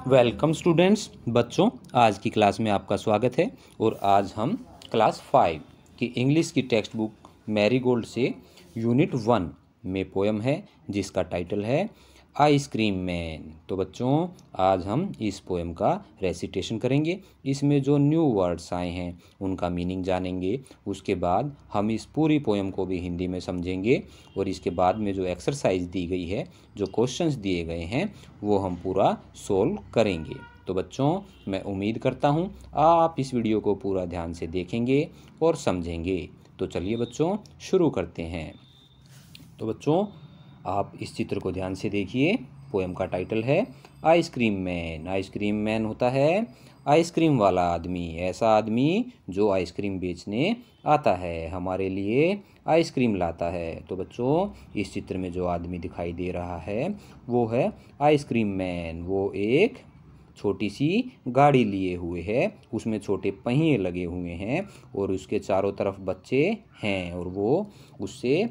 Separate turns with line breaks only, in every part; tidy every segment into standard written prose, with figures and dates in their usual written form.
Welcome students. बच्चों, आज की क्लास में आपका स्वागत है। और आज हम क्लास 5 की इंग्लिश की टेक्स्ट बुक मैरीगोल्ड से यूनिट 1 में पोएम है जिसका टाइटल है आइसक्रीम मैन। तो बच्चों, आज हम इस पोएम का रेसिटेशन करेंगे। इसमें जो न्यू वर्ड्स आए हैं उनका मीनिंग जानेंगे। उसके बाद हम इस पूरी पोएम को भी हिंदी में समझेंगे और इसके बाद में जो एक्सरसाइज दी गई है, जो क्वेश्चंस दिए गए हैं, वो हम पूरा सोल्व करेंगे। तो बच्चों, मैं उम्मीद करता हूँ आप इस वीडियो को पूरा ध्यान से देखेंगे और समझेंगे। तो चलिए बच्चों, शुरू करते हैं। तो बच्चों, आप इस चित्र को ध्यान से देखिए। पोएम का टाइटल है आइसक्रीम मैन। आइसक्रीम मैन होता है आइसक्रीम वाला आदमी, ऐसा आदमी जो आइसक्रीम बेचने आता है, हमारे लिए आइसक्रीम लाता है। तो बच्चों, इस चित्र में जो आदमी दिखाई दे रहा है वो है आइसक्रीम मैन। वो एक छोटी सी गाड़ी लिए हुए है, उसमें छोटे पहिए लगे हुए हैं और उसके चारों तरफ बच्चे हैं और वो उससे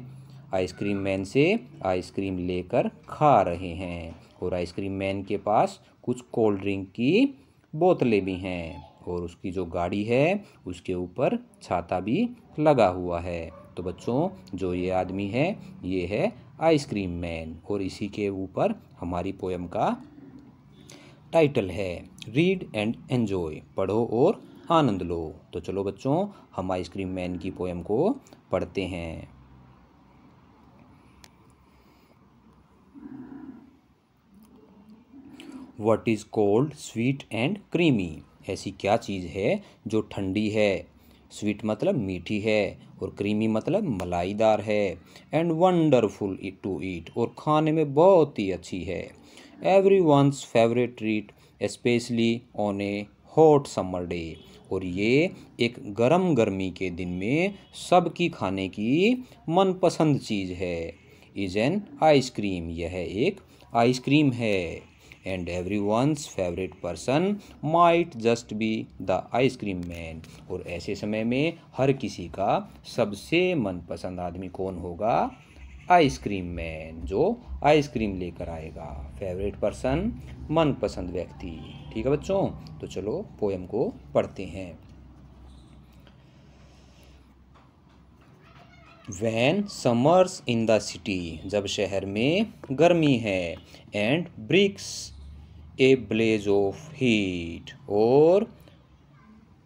आइसक्रीम मैन से आइसक्रीम लेकर खा रहे हैं। और आइसक्रीम मैन के पास कुछ कोल्ड ड्रिंक की बोतलें भी हैं और उसकी जो गाड़ी है उसके ऊपर छाता भी लगा हुआ है। तो बच्चों, जो ये आदमी है ये है आइसक्रीम मैन और इसी के ऊपर हमारी पोएम का टाइटल है रीड एंड एंजॉय। पढ़ो और आनंद लो। तो चलो बच्चों, हम आइसक्रीम मैन की पोएम को पढ़ते हैं। What is cold sweet and creamy. ऐसी क्या चीज़ है जो ठंडी है, स्वीट मतलब मीठी है और क्रीमी मतलब मलाईदार है, एंड वंडरफुल टू ईट और खाने में बहुत ही अच्छी है। Everyone's favourite treat specially on a hot summer day. और ये एक गर्मी के दिन में सबकी खाने की मनपसंद चीज़ है। इज एन आइसक्रीम, यह एक आइसक्रीम है। And everyone's favourite person might just be the ice cream man. और ऐसे समय में हर किसी का सबसे मनपसंद आदमी कौन होगा? आइसक्रीम मैन, जो आइसक्रीम लेकर आएगा। फेवरेट पर्सन, मनपसंद व्यक्ति। ठीक है बच्चों, तो चलो पोएम को पढ़ते हैं। When summers in the city, जब शहर में गर्मी है, and bricks a blaze of heat, और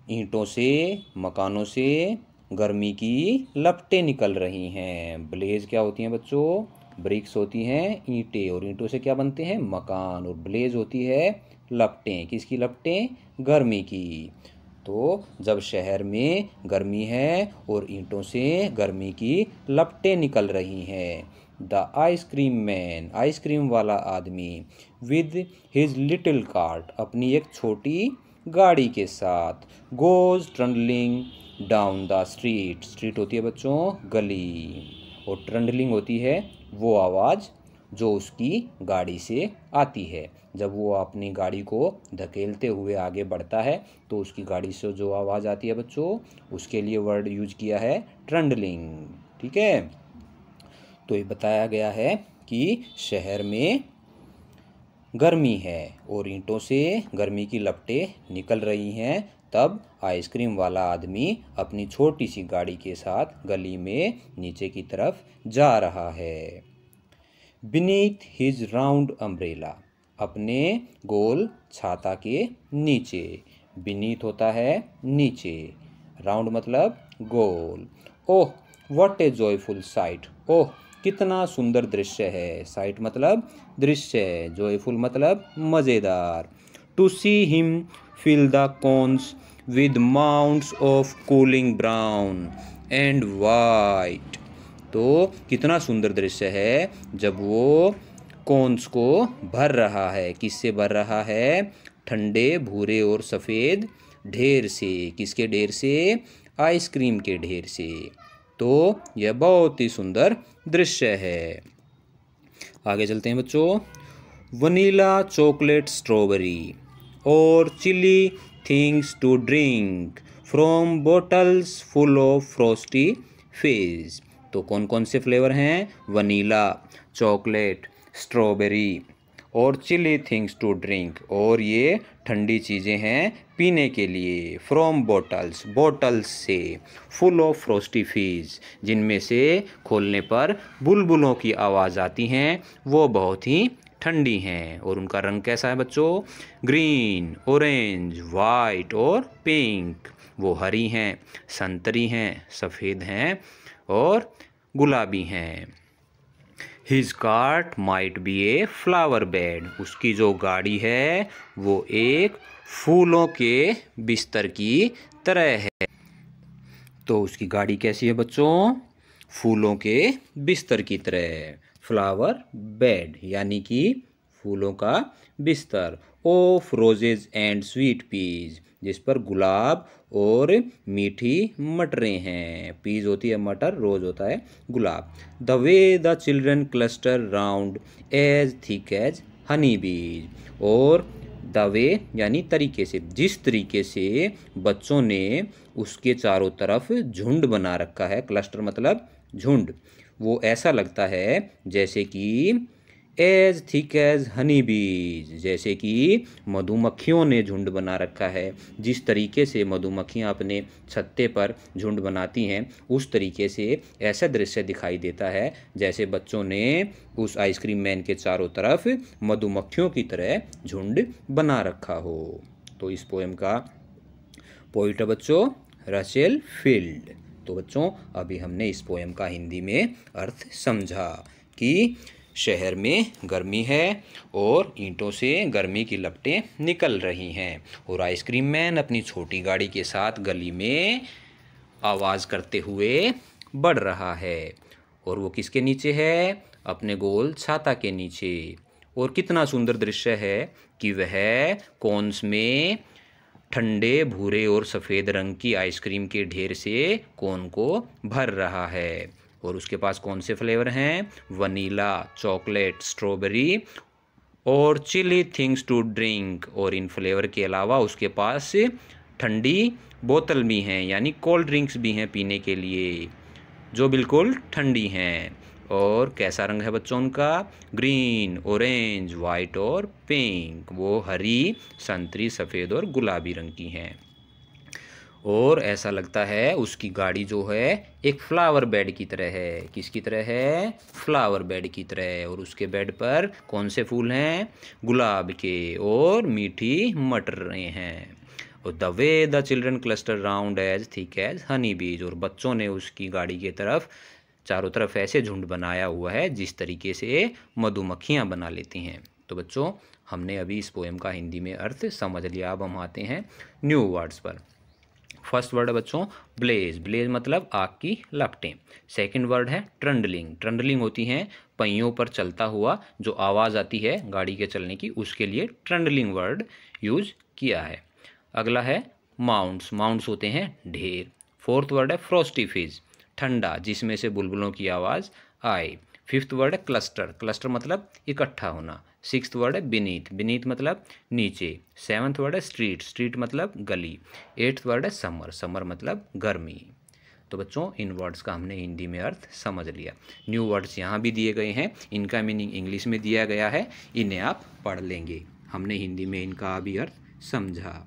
ईंटों से, मकानों से गर्मी की लपटें निकल रही हैं। ब्लेज क्या होती हैं बच्चों? ब्रिक्स होती हैं ईंटें, और ईंटों से क्या बनते हैं? मकान। और ब्लेज होती है लपटें। किसकी लपटें? गर्मी की। तो जब शहर में गर्मी है और ईंटों से गर्मी की लपटें निकल रही हैं, द आइसक्रीम मैन, आइसक्रीम वाला आदमी, विद हिज लिटिल कार्ट, अपनी एक छोटी गाड़ी के साथ, goes trundling down the street. Street होती है बच्चों गली, और ट्रंडलिंग होती है वो आवाज़ जो उसकी गाड़ी से आती है। जब वो अपनी गाड़ी को धकेलते हुए आगे बढ़ता है तो उसकी गाड़ी से जो आवाज़ आती है बच्चों, उसके लिए वर्ड यूज किया है ट्रंडलिंग। ठीक है, तो ये बताया गया है कि शहर में गर्मी है और ईंटों से गर्मी की लपटें निकल रही हैं। तब आइसक्रीम वाला आदमी अपनी छोटी सी गाड़ी के साथ गली में नीचे की तरफ जा रहा है। बीनीथ हिज राउंड अम्ब्रेला, अपने गोल छाता के नीचे। बीनीथ होता है नीचे, राउंड मतलब गोल। Oh what a joyful sight, oh कितना सुंदर दृश्य है। साइट मतलब दृश्य, जॉयफुल मतलब मज़ेदार। To see him fill the cones with mounds of cooling brown and white. तो कितना सुंदर दृश्य है जब वो कॉन्स को भर रहा है। किससे भर रहा है? ठंडे भूरे और सफ़ेद ढेर से। किसके ढेर से? आइसक्रीम के ढेर से। तो यह बहुत ही सुंदर दृश्य है। आगे चलते हैं बच्चों। वनीला चॉकलेट स्ट्रॉबेरी और chilly things to drink from bottles full of frosty fizz. तो कौन कौन से फ्लेवर हैं? वनीला, चॉकलेट, स्ट्रॉबेरी और चिली थिंग्स टू ड्रिंक, और ये ठंडी चीज़ें हैं पीने के लिए। फ्रॉम बॉटल्स, बॉटल्स से। फुल ऑफ फ्रोस्टी फिज, जिनमें से खोलने पर बुलबुलों की आवाज़ आती हैं, वो बहुत ही ठंडी हैं। और उनका रंग कैसा है बच्चों? ग्रीन, ऑरेंज, वाइट और पिंक। वो हरी हैं, संतरी हैं, सफ़ेद हैं और गुलाबी हैं। His cart might be A flower bed, उसकी जो गाड़ी है वो एक फूलों के बिस्तर की तरह है। तो उसकी गाड़ी कैसी है बच्चों? फूलों के बिस्तर की तरह। फ्लावर बेड यानी कि फूलों का बिस्तर। Of roses and sweet peas, जिस पर गुलाब और मीठी मटरें हैं। पीज होती है मटर, रोज होता है गुलाब। The way the children cluster round as thick as honey bees, और द वे यानी तरीके से, जिस तरीके से बच्चों ने उसके चारों तरफ झुंड बना रखा है, क्लस्टर मतलब झुंड, वो ऐसा लगता है जैसे कि एज थिक एज हनी बीज, जैसे कि मधुमक्खियों ने झुंड बना रखा है। जिस तरीके से मधुमक्खियां अपने छत्ते पर झुंड बनाती हैं, उस तरीके से ऐसा दृश्य दिखाई देता है जैसे बच्चों ने उस आइसक्रीम मैन के चारों तरफ मधुमक्खियों की तरह झुंड बना रखा हो। तो इस पोएम का पोइट है बच्चों रसेल फील्ड। तो बच्चों अभी हमने इस पोएम का हिंदी में अर्थ समझा कि शहर में गर्मी है और ईंटों से गर्मी की लपटें निकल रही हैं, और आइसक्रीम मैन अपनी छोटी गाड़ी के साथ गली में आवाज़ करते हुए बढ़ रहा है। और वो किसके नीचे है? अपने गोल छाता के नीचे। और कितना सुंदर दृश्य है कि वह कोन्स में ठंडे भूरे और सफ़ेद रंग की आइसक्रीम के ढेर से कोन को भर रहा है। और उसके पास कौन से फ्लेवर हैं? वनीला, चॉकलेट, स्ट्रॉबेरी और चिली थिंग्स टू ड्रिंक। और इन फ्लेवर के अलावा उसके पास ठंडी बोतल भी हैं, यानी कोल्ड ड्रिंक्स भी हैं पीने के लिए, जो बिल्कुल ठंडी हैं। और कैसा रंग है बच्चों उनका? ग्रीन, ऑरेंज, वाइट और पिंक। वो हरी, संतरी, सफ़ेद और गुलाबी रंग की हैं। और ऐसा लगता है उसकी गाड़ी जो है एक फ्लावर बेड की तरह है। किसकी तरह है? फ्लावर बेड की तरह। और उसके बेड पर कौन से फूल हैं? गुलाब के, और मीठी मटरें हैं। और the way the children cluster round as thick as honey bees, और बच्चों ने उसकी गाड़ी की तरफ चारों तरफ ऐसे झुंड बनाया हुआ है जिस तरीके से मधुमक्खियाँ बना लेती हैं। तो बच्चों हमने अभी इस पोएम का हिंदी में अर्थ समझ लिया। अब हम आते हैं न्यू वर्ड्स पर। फर्स्ट वर्ड है बच्चों ब्लेज। ब्लेज मतलब आग की लपटें। सेकंड वर्ड है ट्रंडलिंग। ट्रंडलिंग होती हैं पहियों पर चलता हुआ जो आवाज़ आती है गाड़ी के चलने की, उसके लिए ट्रंडलिंग वर्ड यूज किया है। अगला है माउंट्स। माउंट्स होते हैं ढेर। फोर्थ वर्ड है फ्रोस्टी फिज, ठंडा जिसमें से बुलबुलों की आवाज़ आए। फिफ्थ वर्ड है क्लस्टर। क्लस्टर मतलब इकट्ठा होना। सिक्स्थ वर्ड है बीनीथ। बीनीथ मतलब नीचे। सेवन्थ वर्ड है स्ट्रीट। स्ट्रीट मतलब गली। एट्थ वर्ड है समर। समर मतलब गर्मी। तो बच्चों इन वर्ड्स का हमने हिंदी में अर्थ समझ लिया। न्यू वर्ड्स यहाँ भी दिए गए हैं, इनका मीनिंग इंग्लिश में दिया गया है, इन्हें आप पढ़ लेंगे। हमने हिंदी में इनका भी अर्थ समझा।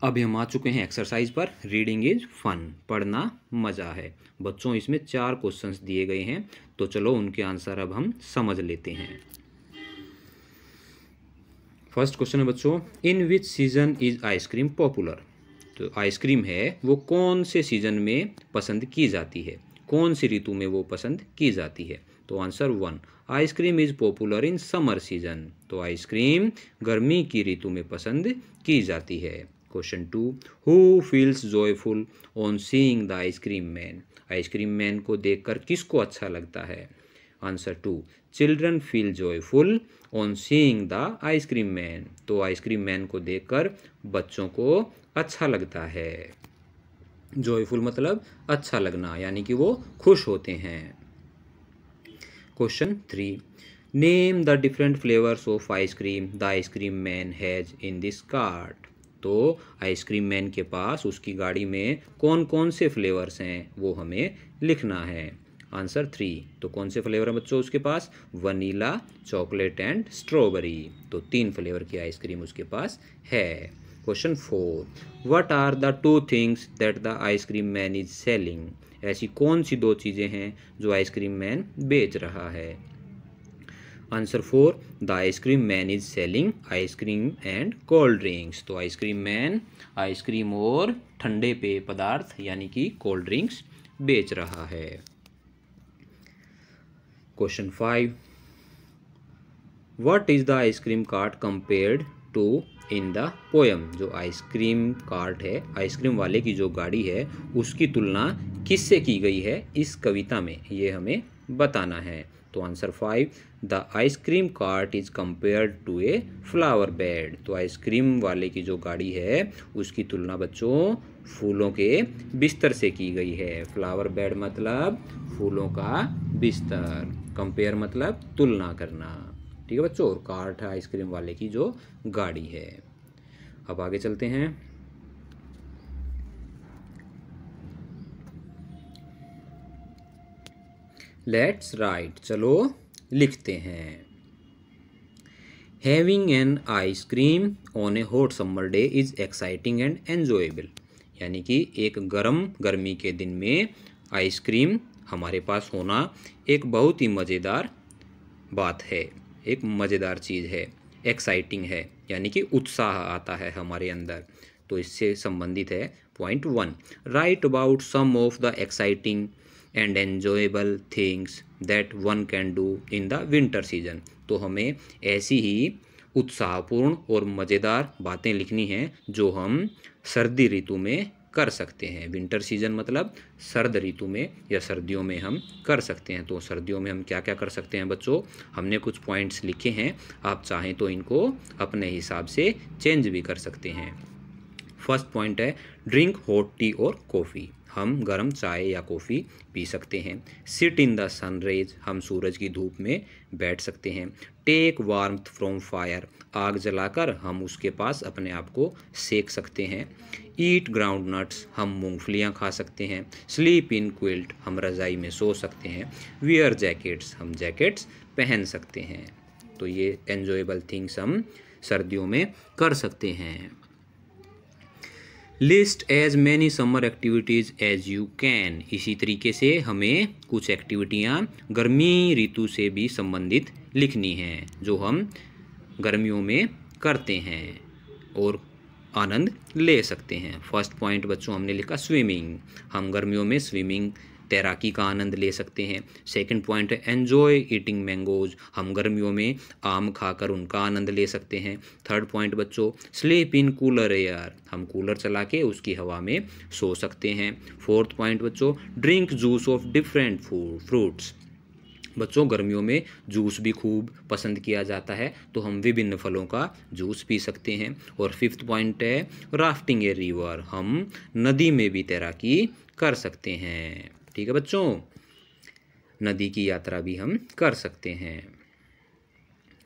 अभी हम आ चुके हैं एक्सरसाइज पर। रीडिंग इज फन, पढ़ना मज़ा है। बच्चों इसमें 4 क्वेश्चंस दिए गए हैं, तो चलो उनके आंसर अब हम समझ लेते हैं। फर्स्ट क्वेश्चन है बच्चों, in which season is ice cream popular. तो आइसक्रीम है वो कौन से सीजन में पसंद की जाती है, कौन सी ऋतु में वो पसंद की जाती है। तो answer 1, ice cream is popular in summer season. तो आइसक्रीम गर्मी की ऋतु में पसंद की जाती है। Question 2, who feels joyful on seeing the ice cream man. Ice cream man को देखकर किसको अच्छा लगता है। Answer 2, children feel joyful on seeing the ice cream man. तो आइसक्रीम मैन को देखकर बच्चों को अच्छा लगता है। जॉयफुल मतलब अच्छा लगना, यानी कि वो खुश होते हैं। Question 3, name the different flavours of ice cream the ice cream man has in this cart. तो आइसक्रीम मैन के पास उसकी गाड़ी में कौन कौन से फ्लेवर्स हैं वो हमें लिखना है। आंसर 3। तो कौन से फ्लेवर है बच्चों उसके पास? Vanilla, chocolate and strawberry. तो 3 फ्लेवर की आइसक्रीम उसके पास है। Question 4, what are the 2 things that the ice cream man is selling? ऐसी कौन सी 2 चीज़ें हैं जो आइसक्रीम मैन बेच रहा है? Answer 4, the ice cream man is selling ice cream and cold drinks. तो आइसक्रीम मैन आइसक्रीम और ठंडे पेय पदार्थ यानी कि कोल्ड ड्रिंक्स बेच रहा है। Question 5, what is the ice cream cart compared to in the poem? जो आइसक्रीम कार्ट है, आइसक्रीम वाले की जो गाड़ी है, उसकी तुलना किससे की गई है इस कविता में, ये हमें बताना है। तो answer 5, the ice cream cart is compared to a flower bed. तो आइसक्रीम वाले की जो गाड़ी है उसकी तुलना बच्चों फूलों के बिस्तर से की गई है। फ्लावर बेड मतलब फूलों का बिस्तर, कंपेयर मतलब तुलना करना। ठीक है बच्चों, और कार्ट है आइसक्रीम वाले की जो गाड़ी है। अब आगे चलते हैं। लेट्स राइट, चलो लिखते हैं। Having an ice cream on a hot summer day is exciting and enjoyable. यानी कि एक गर्मी के दिन में आइसक्रीम हमारे पास होना एक बहुत ही मज़ेदार बात है, एक मज़ेदार चीज़ है, एक्साइटिंग है, यानी कि उत्साह आता है हमारे अंदर। तो इससे संबंधित है point 1, write about some of the exciting and enjoyable things that one can do in the winter season. तो हमें ऐसी ही उत्साहपूर्ण और मज़ेदार बातें लिखनी हैं जो हम सर्दी ऋतु में कर सकते हैं। विंटर सीजन मतलब सर्द ऋतु में या सर्दियों में हम कर सकते हैं। तो सर्दियों में हम क्या क्या कर सकते हैं बच्चों? हमने कुछ पॉइंट्स लिखे हैं, आप चाहें तो इनको अपने हिसाब से चेंज भी कर सकते हैं। फर्स्ट पॉइंट है ड्रिंक हॉट टी और कॉफ़ी। हम गर्म चाय या कॉफ़ी पी सकते हैं। सिट इन द सनरेज, हम सूरज की धूप में बैठ सकते हैं। टेक वार्मथ फ्रॉम फायर, आग जलाकर हम उसके पास अपने आप को सेक सकते हैं। ईट ग्राउंड नट्स, हम मूंगफलियां खा सकते हैं। स्लीप इन क्विल्ट, हम रज़ाई में सो सकते हैं। वियर जैकेट्स, हम जैकेट्स पहन सकते हैं। तो ये एन्जॉयबल थिंग्स हम सर्दियों में कर सकते हैं। List as many summer activities as you can. इसी तरीके से हमें कुछ एक्टिविटियाँ गर्मी ऋतु से भी संबंधित लिखनी हैं जो हम गर्मियों में करते हैं और आनंद ले सकते हैं। फर्स्ट पॉइंट बच्चों हमने लिखा स्विमिंग, हम गर्मियों में स्विमिंग तैराकी का आनंद ले सकते हैं। सेकंड पॉइंट है एन्जॉय ईटिंग मैंगोज, हम गर्मियों में आम खाकर उनका आनंद ले सकते हैं। थर्ड पॉइंट बच्चों स्लीप इन कूलर एयर, हम कूलर चला के उसकी हवा में सो सकते हैं। फोर्थ पॉइंट बच्चों drink juice of different fruits, बच्चों गर्मियों में जूस भी खूब पसंद किया जाता है तो हम विभिन्न फलों का जूस पी सकते हैं। और फिफ्थ पॉइंट है राफ्टिंग ए रिवर, हम नदी में भी तैराकी कर सकते हैं। ठीक है बच्चों, नदी की यात्रा भी हम कर सकते हैं।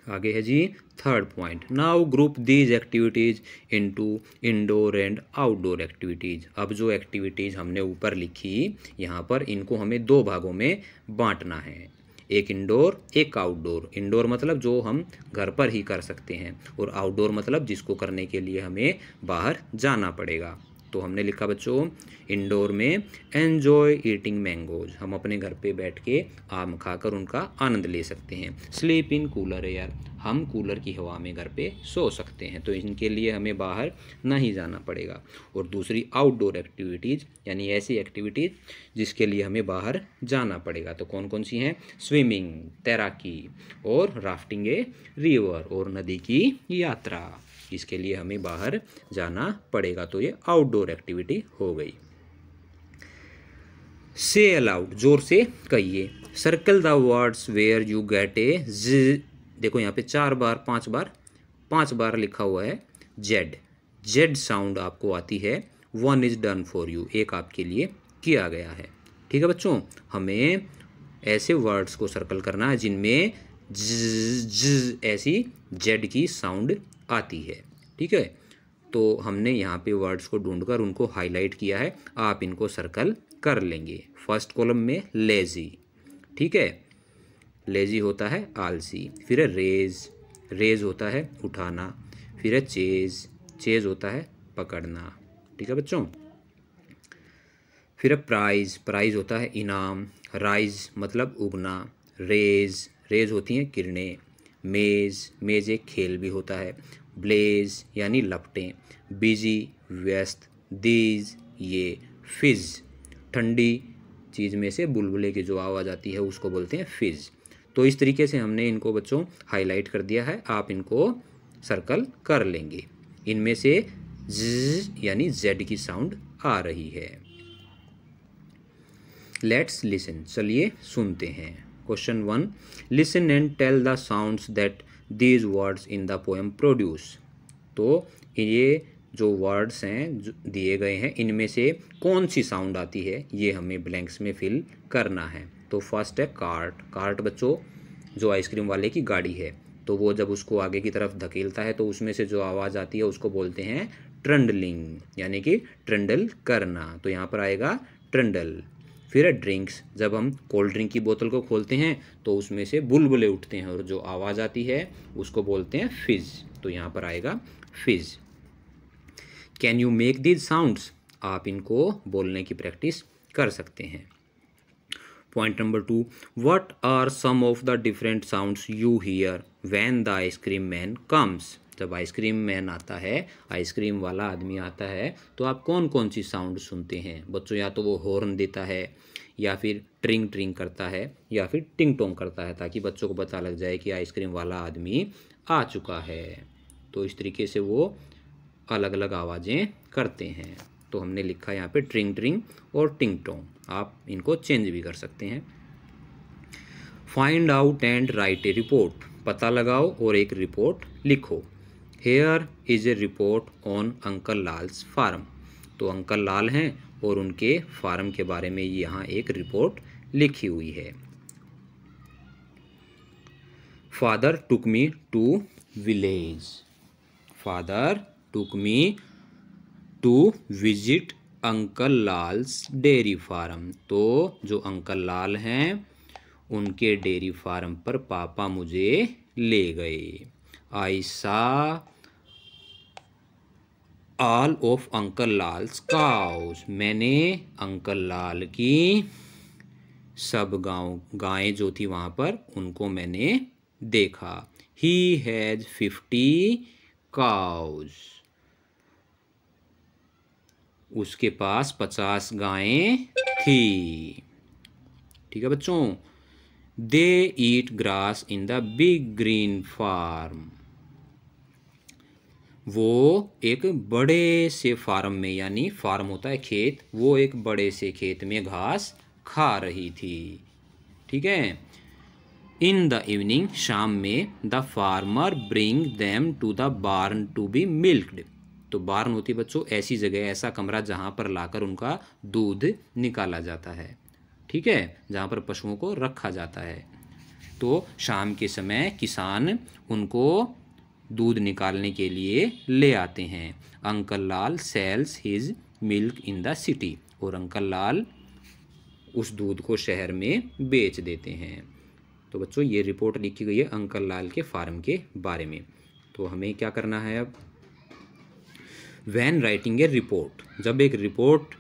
आगे है जी third point, now group these activities into indoor and outdoor activities. अब जो एक्टिविटीज़ हमने ऊपर लिखी यहाँ पर इनको हमें 2 भागों में बांटना है, एक इंडोर एक आउटडोर। इंडोर मतलब जो हम घर पर ही कर सकते हैं और आउटडोर मतलब जिसको करने के लिए हमें बाहर जाना पड़ेगा। तो हमने लिखा बच्चों इंडोर में एन्जॉय ईटिंग मैंगोज, हम अपने घर पे बैठ के आम खाकर उनका आनंद ले सकते हैं। स्लीप इन कूलर एयर, हम कूलर की हवा में घर पे सो सकते हैं तो इनके लिए हमें बाहर नहीं जाना पड़ेगा। और दूसरी आउटडोर एक्टिविटीज़ यानी ऐसी एक्टिविटीज़ जिसके लिए हमें बाहर जाना पड़ेगा। तो कौन कौन सी हैं? स्विमिंग तैराकी और राफ्टिंग ए रिवर और नदी की यात्रा, इसके लिए हमें बाहर जाना पड़ेगा तो ये आउटडोर एक्टिविटी हो गई। से अलाउड, जोर से कहिए। Circle the words where you get a ज, देखो यहाँ पे 4 बार 5 बार लिखा हुआ है जेड, जेड साउंड आपको आती है। 1 इज डन फॉर यू, एक आपके लिए किया गया है। ठीक है बच्चों, हमें ऐसे वर्ड्स को सर्कल करना है जिनमें ज ऐसी जेड की साउंड आती है। ठीक है, तो हमने यहाँ पे वर्ड्स को ढूंढकर उनको हाईलाइट किया है, आप इनको सर्कल कर लेंगे। फर्स्ट कॉलम में लेजी, ठीक है। लेजी होता है आलसी। फिर है रेज, रेज होता है उठाना। फिर है चेज, चेज होता है पकड़ना। ठीक है बच्चों। फिर है प्राइज, प्राइज होता है इनाम। राइज मतलब उगना। रेज, रेज होती हैं किरणें। मेज, मेज एक खेल भी होता है। ब्लेज यानी लपटें। बिजी व्यस्त। दीज ये। फिज ठंडी चीज़ में से बुलबुले की जो आवाज़ आती है उसको बोलते हैं फिज। तो इस तरीके से हमने इनको बच्चों हाईलाइट कर दिया है, आप इनको सर्कल कर लेंगे। इनमें से ज यानी जेड की साउंड आ रही है। लेट्स लिसन, चलिए सुनते हैं। Question 1, listen and tell the sounds that these words in the poem produce. तो ये जो वर्ड्स हैं दिए गए हैं, इनमें से कौन सी साउंड आती है ये हमें ब्लैंक्स में फिल करना है। तो फर्स्ट है कार्ट। कार्ट बच्चों जो आइसक्रीम वाले की गाड़ी है, तो वो जब उसको आगे की तरफ धकेलता है तो उसमें से जो आवाज़ आती है उसको बोलते हैं ट्रंडलिंग, यानी कि ट्रंडल करना। तो यहाँ पर आएगा ट्रंडल। फिर है ड्रिंक्स, जब हम कोल्ड ड्रिंक की बोतल को खोलते हैं तो उसमें से बुलबुले उठते हैं और जो आवाज़ आती है उसको बोलते हैं फिज। तो यहाँ पर आएगा fizz. Can you make these sounds, आप इनको बोलने की प्रैक्टिस कर सकते हैं। Point number 2, what are some of the different sounds you hear when the ice cream man comes. जब आइसक्रीम मैन आता है, आइसक्रीम वाला आदमी आता है, तो आप कौन कौन सी साउंड सुनते हैं बच्चों। या तो वो हॉर्न देता है, या फिर ट्रिंग ट्रिंग करता है, या फिर टिंग टोंग करता है, ताकि बच्चों को पता लग जाए कि आइसक्रीम वाला आदमी आ चुका है। तो इस तरीके से वो अलग अलग आवाज़ें करते हैं। तो हमने लिखा यहाँ पे ट्रिंग ट्रिंग और टिंग टोंग, आप इनको चेंज भी कर सकते हैं। Find out and write a report, पता लगाओ और एक रिपोर्ट लिखो। Here is a report on uncle Lal's farm. तो अंकल लाल हैं और उनके फार्म के बारे में यहाँ एक रिपोर्ट लिखी हुई है। Father took me to village, father took me to visit uncle Lal's dairy farm. तो जो अंकल लाल हैं उनके डेयरी फार्म पर पापा मुझे ले गए। आई सा all of uncle Lals cows, मैंने अंकल लाल की सब गायें जो थी वहाँ पर उनको मैंने देखा। ही हैज 50 काउज, उसके पास 50 गायें थी। ठीक है बच्चों। They eat grass in the big green farm, वो एक बड़े से फार्म में, यानी फार्म होता है खेत, वो एक बड़े से खेत में घास खा रही थी। ठीक है। इन द इवनिंग, शाम में, the farmer bring them to the barn to be milked. तो बार्न होती है बच्चों ऐसी जगह, ऐसा कमरा जहाँ पर लाकर उनका दूध निकाला जाता है। ठीक है, जहाँ पर पशुओं को रखा जाता है। तो शाम के समय किसान उनको दूध निकालने के लिए ले आते हैं। Uncle Lal sales his milk in the city, और अंकल लाल उस दूध को शहर में बेच देते हैं। तो बच्चों ये रिपोर्ट लिखी गई है अंकल लाल के फार्म के बारे में। तो हमें क्या करना है अब, व्हेन राइटिंग ए रिपोर्ट, जब एक रिपोर्ट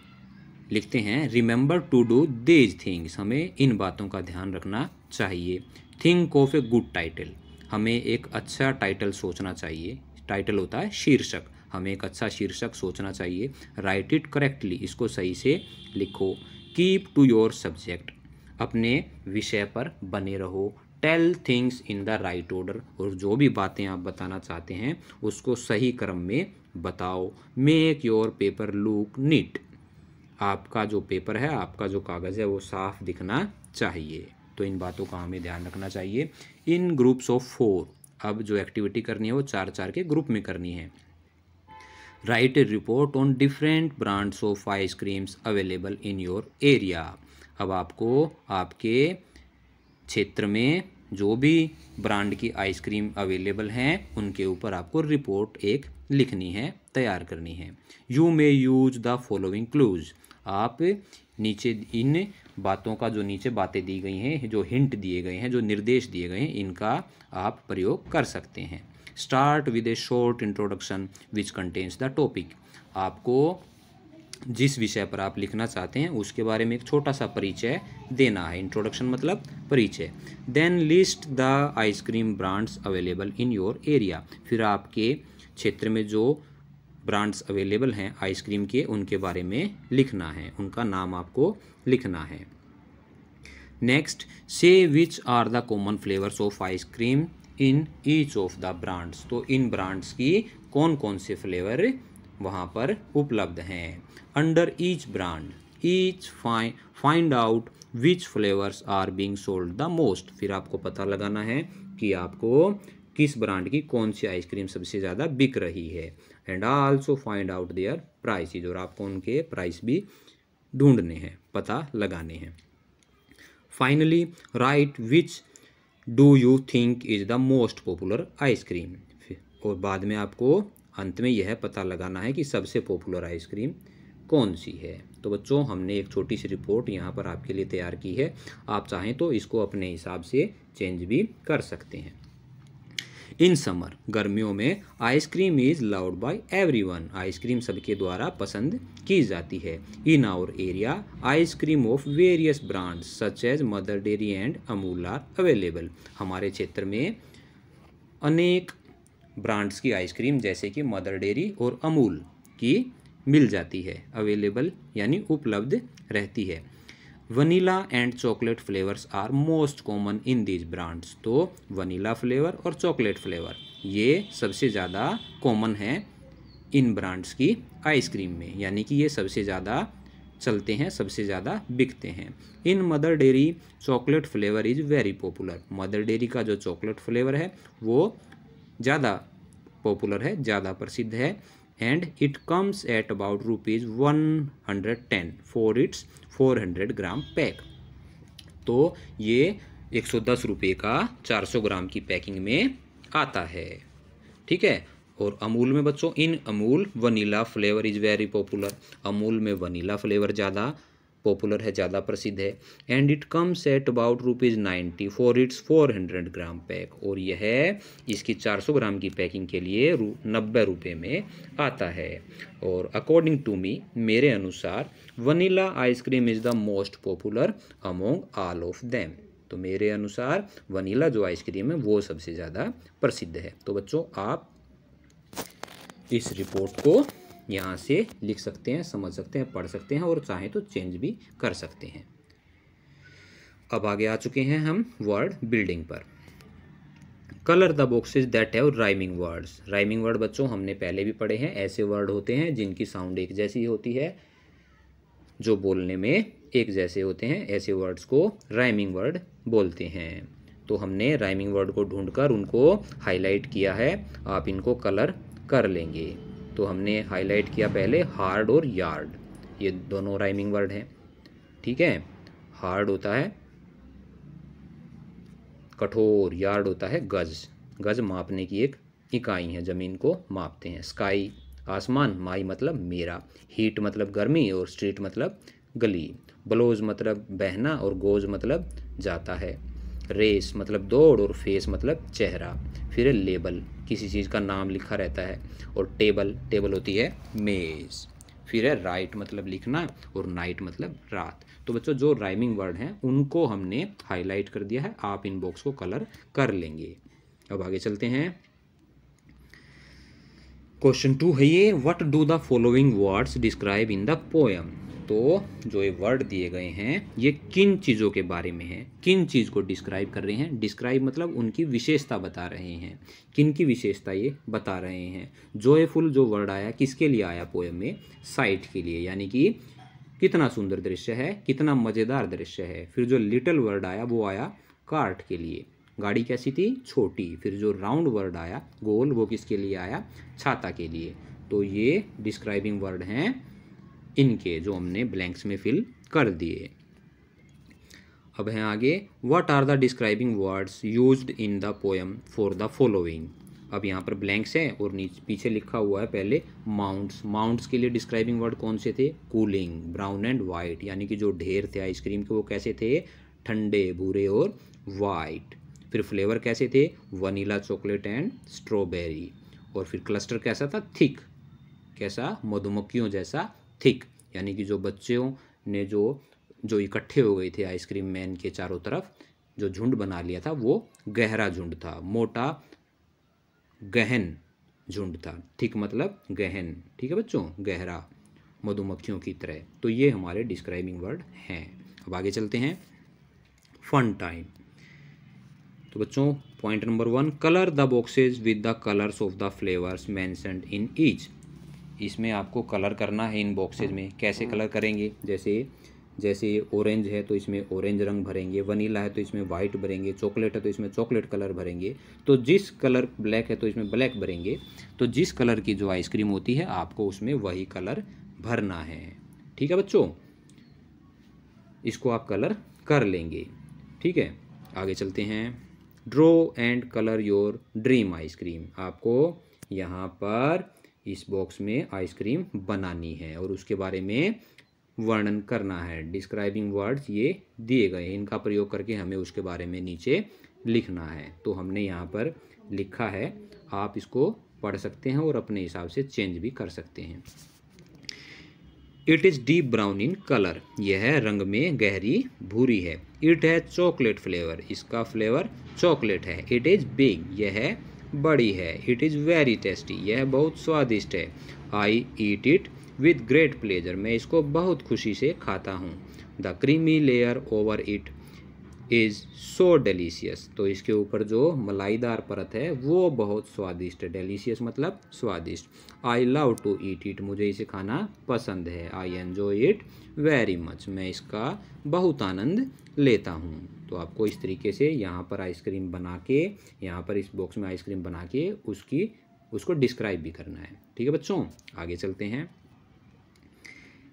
लिखते हैं, remember to do these things, हमें इन बातों का ध्यान रखना चाहिए। Think of a good title, हमें एक अच्छा टाइटल सोचना चाहिए। टाइटल होता है शीर्षक, हमें एक अच्छा शीर्षक सोचना चाहिए। राइट इट करेक्टली, इसको सही से लिखो। कीप टू योर सब्जेक्ट, अपने विषय पर बने रहो। Tell things in the right order, और जो भी बातें आप बताना चाहते हैं उसको सही क्रम में बताओ। Make your paper look neat, आपका जो पेपर है, आपका जो कागज़ है वो साफ दिखना चाहिए। तो इन बातों का हमें ध्यान रखना चाहिए। इन ग्रुप्स ऑफ 4, अब जो एक्टिविटी करनी है वो 4-4 के ग्रुप में करनी है। Right a report on different brands of ice creams available in your area, अब आपको आपके क्षेत्र में जो भी ब्रांड की आइसक्रीम अवेलेबल हैं उनके ऊपर आपको रिपोर्ट एक लिखनी है, तैयार करनी है। You may use the following clues, आप नीचे इन बातों का जो नीचे बातें दी गई हैं, जो हिंट दिए गए हैं, जो निर्देश दिए गए हैं, इनका आप प्रयोग कर सकते हैं। Start with A short introduction which contains the topic. आपको जिस विषय पर आप लिखना चाहते हैं उसके बारे में एक छोटा सा परिचय देना है। इंट्रोडक्शन मतलब परिचय। Then list the ice cream brands available in your area. फिर आपके क्षेत्र में जो ब्रांड्स अवेलेबल हैं आइसक्रीम के, उनके बारे में लिखना है, उनका नाम आपको लिखना है। Next, say which are the common flavours of ice cream in each of the brands. तो इन ब्रांड्स की कौन कौन से फ्लेवर वहाँ पर उपलब्ध हैं। Under each brand each find out which flavours are being sold the most. फिर आपको पता लगाना है कि आपको किस ब्रांड की कौन सी आइसक्रीम सबसे ज़्यादा बिक रही है। And also find out their prices. और आपको उनके प्राइस भी ढूंढने हैं, पता लगाने हैं। Finally right which do you think is the most popular ice cream. और बाद में आपको अंत में यह पता लगाना है कि सबसे पॉपुलर आइसक्रीम कौन सी है। तो बच्चों, हमने एक छोटी सी रिपोर्ट यहाँ पर आपके लिए तैयार की है। आप चाहें तो इसको अपने हिसाब से चेंज भी कर सकते हैं। इन समर, गर्मियों में ice cream is loved by everyone. Ice cream सबके द्वारा पसंद की जाती है। In our area ice cream of various brands such as Mother Dairy and Amul are available. हमारे क्षेत्र में अनेक ब्रांड्स की आइसक्रीम जैसे कि मदर डेयरी और अमूल की मिल जाती है। अवेलेबल यानी उपलब्ध रहती है। Vanilla and chocolate flavours are most common in these brands. तो वनीला फ्लेवर और चॉकलेट फ्लेवर ये सबसे ज़्यादा कॉमन है इन ब्रांड्स की आइसक्रीम में, यानी कि ये सबसे ज़्यादा चलते हैं, सबसे ज़्यादा बिकते हैं। In Mother Dairy chocolate flavour is very popular. Mother Dairy का जो चॉकलेट फ्लेवर है वो ज़्यादा पॉपुलर है, ज़्यादा प्रसिद्ध है। And it comes at about ₹110 for its 400 gram pack. तो ये 110 रुपये का 400 ग्राम की पैकिंग में आता है। ठीक है। और अमूल में बच्चों, in Amul vanilla flavour is very popular. Amul में वनीला फ्लेवर ज़्यादा पॉपुलर है, ज़्यादा प्रसिद्ध है। And it comes at about ₹90 for its 400 gram pack. और यह इसकी 400 ग्राम की पैकिंग के लिए 90 रुपये में आता है। और अकॉर्डिंग टू मी, मेरे अनुसार vanilla ice cream is the most popular among all of them. तो मेरे अनुसार वनीला जो आइसक्रीम है वो सबसे ज़्यादा प्रसिद्ध है। तो बच्चों, आप इस रिपोर्ट को यहाँ से लिख सकते हैं, समझ सकते हैं, पढ़ सकते हैं और चाहें तो चेंज भी कर सकते हैं। अब आगे आ चुके हैं हम वर्ड बिल्डिंग पर। Colour the boxes that have rhyming words. Rhyming word बच्चों हमने पहले भी पढ़े हैं। ऐसे वर्ड होते हैं जिनकी साउंड एक जैसी होती है, जो बोलने में एक जैसे होते हैं। ऐसे वर्ड्स को राइमिंग वर्ड बोलते हैं। तो हमने राइमिंग वर्ड को ढूंढकर उनको हाईलाइट किया है। आप इनको कलर कर लेंगे। तो हमने हाईलाइट किया पहले हार्ड और यार्ड, ये दोनों राइमिंग वर्ड हैं। ठीक है। हार्ड होता है कठोर, यार्ड होता है गज। गज मापने की एक इकाई है, ज़मीन को मापते हैं। स्काई आसमान, माई मतलब मेरा, हीट मतलब गर्मी और स्ट्रीट मतलब गली, ब्लोज मतलब बहना और गोज मतलब जाता है, रेस मतलब दौड़ और फेस मतलब चेहरा। फिर लेबल, किसी चीज़ का नाम लिखा रहता है। और टेबल, टेबल होती है मेज़। फिर है राइट मतलब लिखना और नाइट मतलब रात। तो बच्चों, जो राइमिंग वर्ड हैं उनको हमने हाईलाइट कर दिया है। आप इन बॉक्स को कलर कर लेंगे। अब आगे चलते हैं। क्वेश्चन 2 है ये, what do the following words describe in the poem. तो जो ये वर्ड दिए गए हैं ये किन चीज़ों के बारे में है, किन चीज़ को डिस्क्राइब कर रहे हैं। डिस्क्राइब मतलब उनकी विशेषता बता रहे हैं। किन की विशेषता ये बता रहे हैं। जॉयफुल जो वर्ड आया किसके लिए आया पोएम में, साइट के लिए, यानी कि कितना सुंदर दृश्य है, कितना मज़ेदार दृश्य है। फिर जो लिटिल वर्ड आया वो आया कार्ट के लिए, गाड़ी कैसी थी, छोटी। फिर जो राउंड वर्ड आया गोल, वो किसके लिए आया, छाता के लिए। तो ये डिस्क्राइबिंग वर्ड हैं इनके, जो हमने ब्लैंक्स में फिल कर दिए। अब हैं आगे, what are the describing words used in the poem for the following. अब यहाँ पर ब्लैंक्स है और नीचे पीछे लिखा हुआ है पहले माउंट्स। माउंट्स के लिए डिस्क्राइबिंग वर्ड कौन से थे? कूलिंग, ब्राउन एंड वाइट, यानी कि जो ढेर थे आइसक्रीम के वो कैसे थे? ठंडे, भूरे और वाइट। फिर फ्लेवर कैसे थे? Vanilla, chocolate and strawberry. और फिर क्लस्टर कैसा था? थिक। कैसा? मधुमक्खियों जैसा थिक, यानी कि जो बच्चों ने जो इकट्ठे हो गए थे आइसक्रीम मैन के चारों तरफ, जो झुंड बना लिया था वो गहरा झुंड था, मोटा गहन झुंड था। ठीक मतलब गहन, ठीक है बच्चों, गहरा, मधुमक्खियों की तरह। तो ये हमारे डिस्क्राइबिंग वर्ड हैं। अब आगे चलते हैं। Fun time. तो बच्चों point number 1, colour the boxes with the colours of the flavours mentioned in each. इसमें आपको कलर करना है इन बॉक्सेज में। कैसे कलर करेंगे? जैसे ऑरेंज है तो इसमें ऑरेंज रंग भरेंगे, वनीला है तो इसमें वाइट भरेंगे, चॉकलेट है तो इसमें चॉकलेट कलर भरेंगे, तो जिस कलर ब्लैक है तो इसमें ब्लैक भरेंगे। तो जिस कलर की जो आइसक्रीम होती है आपको उसमें वही कलर भरना है। ठीक है बच्चों, इसको आप कलर कर लेंगे। ठीक है, आगे चलते हैं। Draw and colour your dream ice cream. आपको यहाँ पर इस बॉक्स में आइसक्रीम बनानी है और उसके बारे में वर्णन करना है। डिस्क्राइबिंग वर्ड्स ये दिए गए हैं, इनका प्रयोग करके हमें उसके बारे में नीचे लिखना है। तो हमने यहाँ पर लिखा है, आप इसको पढ़ सकते हैं और अपने हिसाब से चेंज भी कर सकते हैं। It is deep brown in colour. यह रंग में गहरी भूरी है। It has chocolate flavour. इसका फ्लेवर चॉकलेट है। It is big. यह बड़ी है। It is very tasty. यह बहुत स्वादिष्ट है। I eat it with great pleasure. मैं इसको बहुत खुशी से खाता हूँ। The creamy layer over it is so delicious. तो इसके ऊपर जो मलाईदार परत है वो बहुत स्वादिष्ट है। डेलीशियस मतलब स्वादिष्ट। I love to eat it. मुझे इसे खाना पसंद है। I enjoy it very much. मैं इसका बहुत आनंद लेता हूँ। तो आपको इस तरीके से यहाँ पर आइसक्रीम बना के, यहाँ पर इस बॉक्स में आइसक्रीम बना के उसको डिस्क्राइब भी करना है। ठीक है बच्चों, आगे चलते हैं।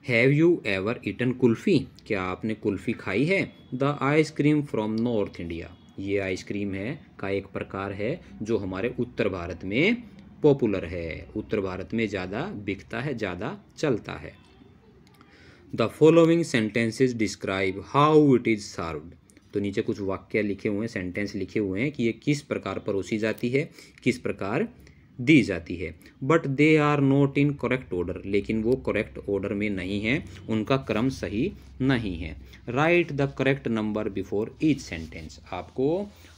Have you ever eaten kulfi. क्या आपने कुल्फ़ी खाई है? The ice cream from North India. ये आइसक्रीम का एक प्रकार है जो हमारे उत्तर भारत में पॉपुलर है, उत्तर भारत में ज़्यादा बिकता है, ज़्यादा चलता है। The following sentences describe how it is served. तो नीचे कुछ वाक्य लिखे हुए हैं, सेंटेंस लिखे हुए हैं कि ये किस प्रकार परोसी जाती है, किस प्रकार दी जाती है। But they are not in correct order. लेकिन वो करेक्ट ऑर्डर में नहीं है, उनका क्रम सही नहीं है। Right the correct number before each sentence. आपको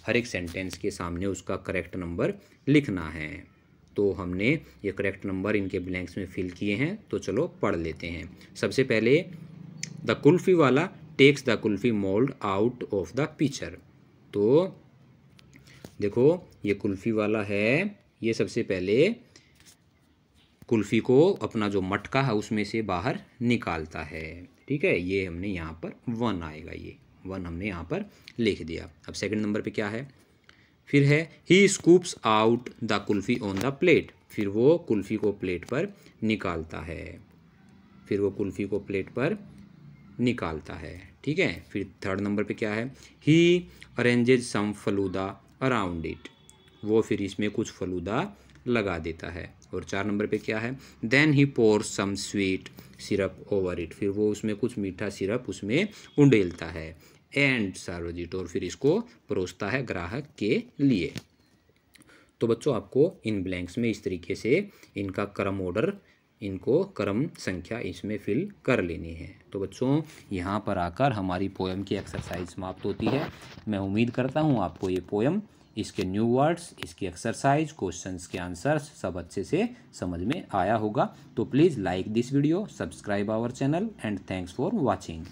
हर एक सेंटेंस के सामने उसका करेक्ट नंबर लिखना है। तो हमने ये करेक्ट नंबर इनके ब्लैंक्स में फिल किए हैं, तो चलो पढ़ लेते हैं। सबसे पहले द कुल्फ़ी वाला takes the kulfi mould out of the picture. तो देखो ये कुल्फ़ी वाला है, ये सबसे पहले कुल्फ़ी को अपना जो मटका है उसमें से बाहर निकालता है। ठीक है, ये हमने यहाँ पर 1 आएगा, ये 1 हमने यहाँ पर लिख दिया। अब सेकंड नंबर पे क्या है? फिर है he scoops out the kulfi on the plate. फिर वो कुल्फ़ी को प्लेट पर निकालता है। फिर वो कुल्फ़ी को प्लेट पर निकालता है। ठीक है, फिर थर्ड नंबर पे क्या है? He arranges some falooda around it. वो फिर इसमें कुछ फलूदा लगा देता है। और 4 नंबर पे क्या है? Then he pour some sweet syrup over it. फिर वो उसमें कुछ मीठा सिरप उसमें उंडेलता है। And serve it. और फिर इसको परोसता है ग्राहक के लिए। तो बच्चों आपको इन ब्लैंक्स में इस तरीके से इनका क्रम ऑर्डर, इनको क्रम संख्या इसमें फिल कर लेनी है। तो बच्चों यहाँ पर आकर हमारी पोएम की एक्सरसाइज समाप्त होती है। मैं उम्मीद करता हूँ आपको ये पोएम, इसके न्यू वर्ड्स, इसकी एक्सरसाइज, क्वेश्चंस के आंसर्स सब अच्छे से समझ में आया होगा। तो please like this video, subscribe our channel and thanks for watching.